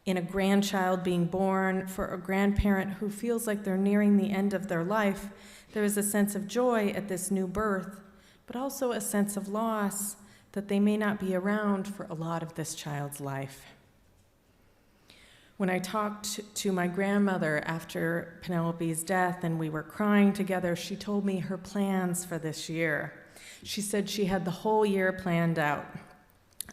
In a grandchild being born, for a grandparent who feels like they're nearing the end of their life, there is a sense of joy at this new birth, but also a sense of loss that they may not be around for a lot of this child's life. When I talked to my grandmother after Penelope's death and we were crying together, she told me her plans for this year. She said she had the whole year planned out.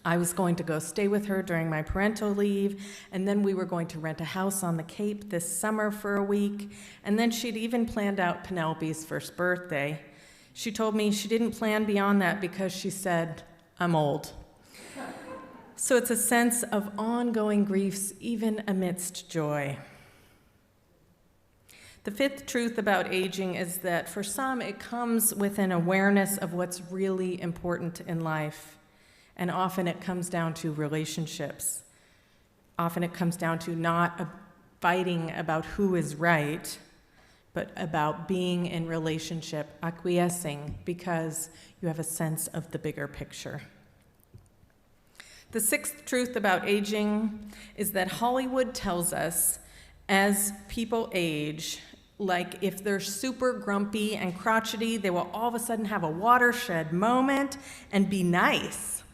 I was going to go stay with her during my parental leave, and then we were going to rent a house on the Cape this summer for a week, and then she'd even planned out Penelope's first birthday. She told me she didn't plan beyond that because she said, "I'm old." So it's a sense of ongoing griefs, even amidst joy. The fifth truth about aging is that for some, it comes with an awareness of what's really important in life. And often it comes down to relationships. Often it comes down to not fighting about who is right, but about being in relationship, acquiescing, because you have a sense of the bigger picture. The sixth truth about aging is that Hollywood tells us as people age, like if they're super grumpy and crotchety, they will all of a sudden have a watershed moment and be nice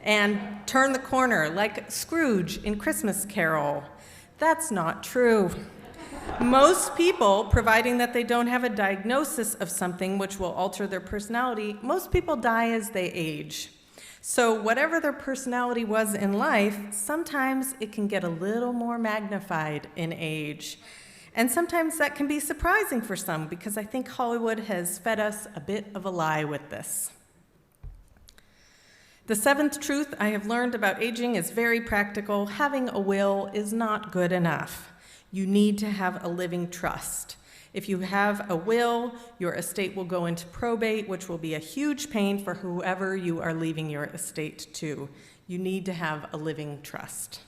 and turn the corner like Scrooge in Christmas Carol. That's not true. Most people, providing that they don't have a diagnosis of something which will alter their personality, most people die as they age. So whatever their personality was in life, sometimes it can get a little more magnified in age. And sometimes that can be surprising for some, because I think Hollywood has fed us a bit of a lie with this. The seventh truth I have learned about aging is very practical. Having a will is not good enough. You need to have a living trust. If you have a will, your estate will go into probate, which will be a huge pain for whoever you are leaving your estate to. You need to have a living trust.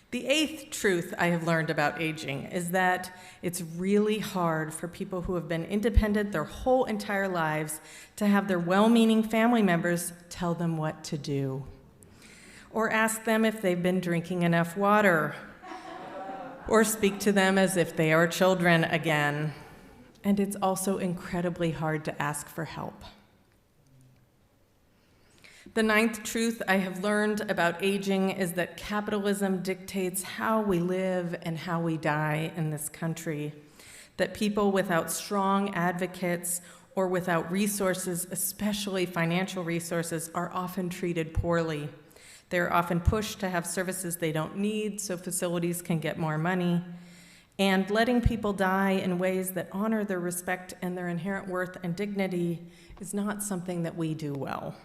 The eighth truth I have learned about aging is that it's really hard for people who have been independent their whole entire lives to have their well-meaning family members tell them what to do, or ask them if they've been drinking enough water, or speak to them as if they are children again. And it's also incredibly hard to ask for help. The ninth truth I have learned about aging is that capitalism dictates how we live and how we die in this country, that people without strong advocates or without resources, especially financial resources, are often treated poorly. They're often pushed to have services they don't need so facilities can get more money. And letting people die in ways that honor their respect and their inherent worth and dignity is not something that we do well.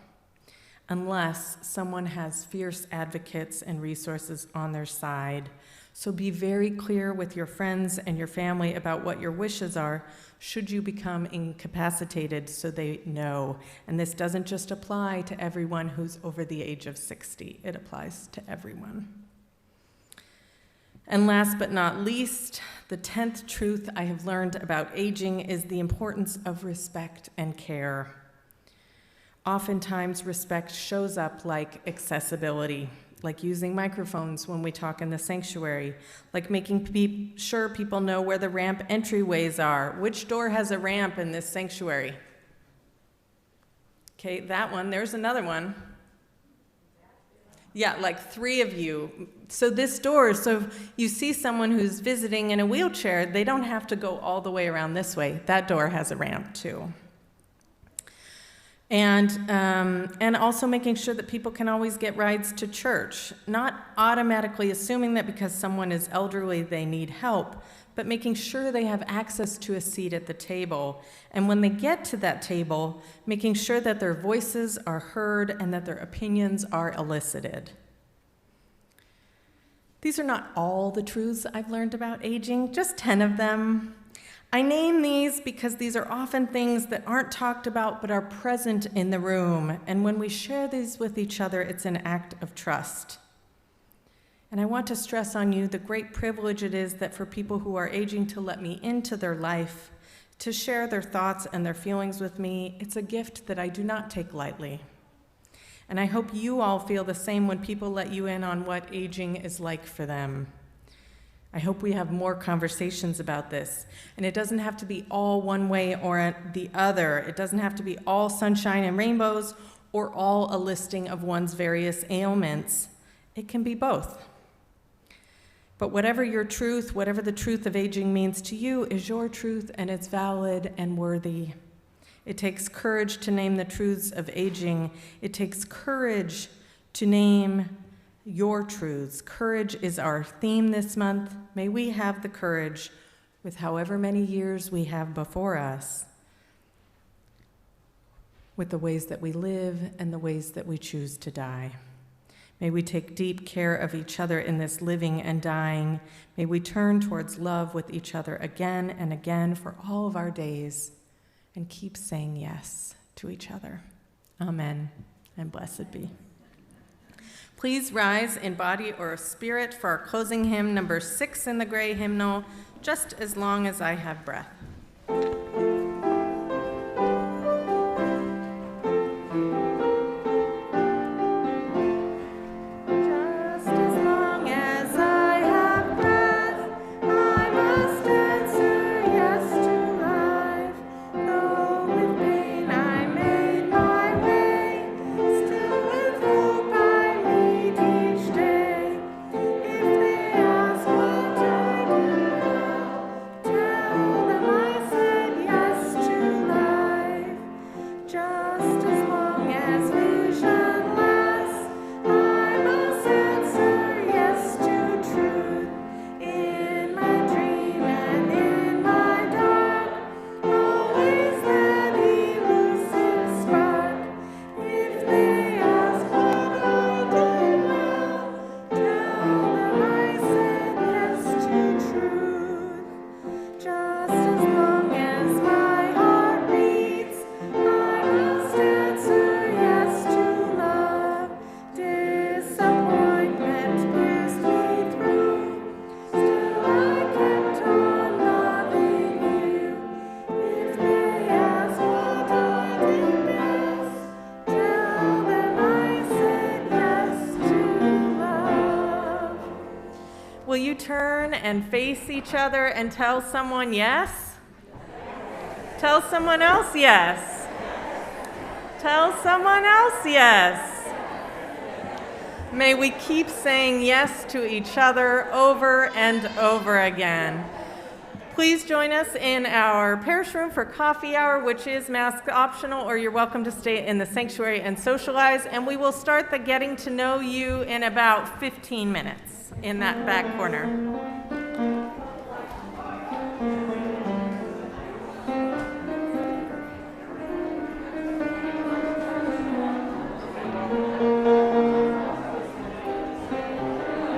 unless someone has fierce advocates and resources on their side. So be very clear with your friends and your family about what your wishes are should you become incapacitated, so they know. And this doesn't just apply to everyone who's over the age of 60. It applies to everyone. And last but not least, the 10th truth I have learned about aging is the importance of respect and care. Oftentimes, respect shows up like accessibility, like using microphones when we talk in the sanctuary, like making sure people know where the ramp entryways are. Which door has a ramp in this sanctuary? Okay, that one. There's another one. Yeah, like 3 of you. So this door, so if you see someone who's visiting in a wheelchair, they don't have to go all the way around this way. That door has a ramp too. And also making sure that people can always get rides to church, not automatically assuming that because someone is elderly they need help, but making sure they have access to a seat at the table. And when they get to that table, making sure that their voices are heard and that their opinions are elicited. These are not all the truths I've learned about aging, just 10 of them. I name these because these are often things that aren't talked about but are present in the room. And when we share these with each other, it's an act of trust. And I want to stress on you the great privilege it is that for people who are aging to let me into their life, to share their thoughts and their feelings with me. It's a gift that I do not take lightly. And I hope you all feel the same when people let you in on what aging is like for them. I hope we have more conversations about this. And it doesn't have to be all one way or the other. It doesn't have to be all sunshine and rainbows or all a listing of one's various ailments. It can be both. But whatever your truth, whatever the truth of aging means to you is your truth, and it's valid and worthy. It takes courage to name the truths of aging. It takes courage to name your truths. Courage is our theme this month. May we have the courage, with however many years we have before us, with the ways that we live and the ways that we choose to die. May we take deep care of each other in this living and dying. May we turn towards love with each other again and again for all of our days, and keep saying yes to each other. Amen, and blessed be. Please rise in body or spirit for our closing hymn, number 6 in the gray hymnal, Just as Long as I Have Breath. Will you turn and face each other and tell someone yes? Tell someone else yes. Tell someone else yes. May we keep saying yes to each other over and over again. Please join us in our parish room for coffee hour, which is mask optional, or you're welcome to stay in the sanctuary and socialize. And we will start the getting to know you in about 15 minutes in that back corner.